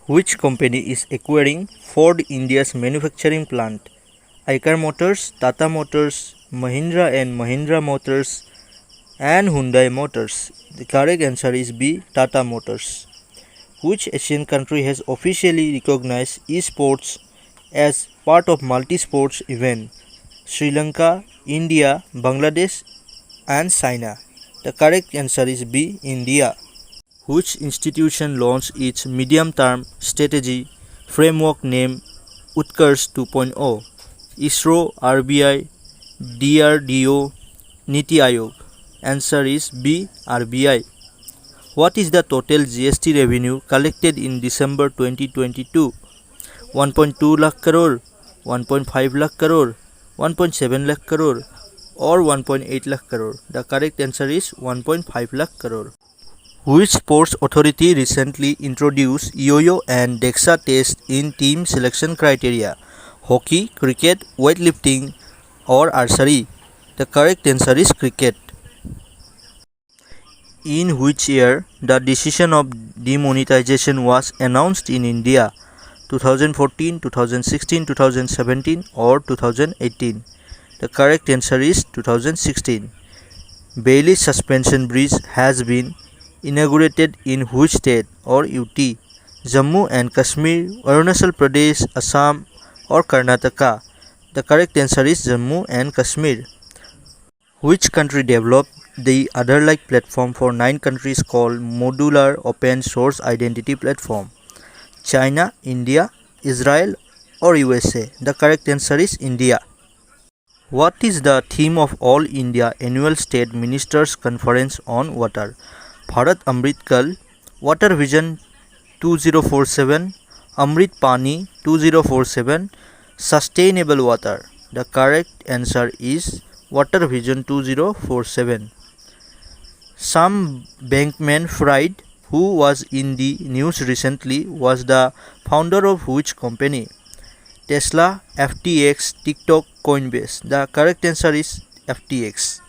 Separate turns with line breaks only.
Which company is acquiring Ford India's manufacturing plant? Eicher Motors, Tata Motors, Mahindra and Mahindra Motors, and Hyundai Motors. The correct answer is B. Tata Motors. Which Asian country has officially recognized esports as part of multi-sports event? Sri Lanka, India, Bangladesh, and China. The correct answer is B. India. Which institution launched its medium-term strategy framework named Utkarsh 2.0? ISRO, RBI, DRDO, Niti Aayog. Answer is B. RBI. What is the total GST revenue collected in December 2022? 1.2 lakh crore, 1.5 lakh crore, 1.7 lakh crore, or 1.8 lakh crore? The correct answer is 1.5 lakh crore. Which sports authority recently introduced yo-yo and DEXA test in team selection criteria? Hockey, cricket, weightlifting, or archery? The correct answer is cricket. In which year the decision of demonetization was announced in India? 2014, 2016, 2017, or 2018? The correct answer is 2016. Bailey Suspension Bridge has been inaugurated in which state or UT? Jammu and Kashmir, Arunachal Pradesh, Assam, or Karnataka? The correct answer is Jammu and Kashmir. Which country developed the Other-like platform for 9 countries called Modular Open Source Identity Platform? China, India, Israel, or USA? The correct answer is India. What is the theme of All India Annual State Ministers Conference on Water? Bharat Amrit Kal, Water Vision 2047, Amrit Pani 2047, Sustainable Water. The correct answer is Water Vision 2047. Sam Bankman-Fried, who was in the news recently, was the founder of which company? Tesla, FTX, TikTok, Coinbase. The correct answer is FTX.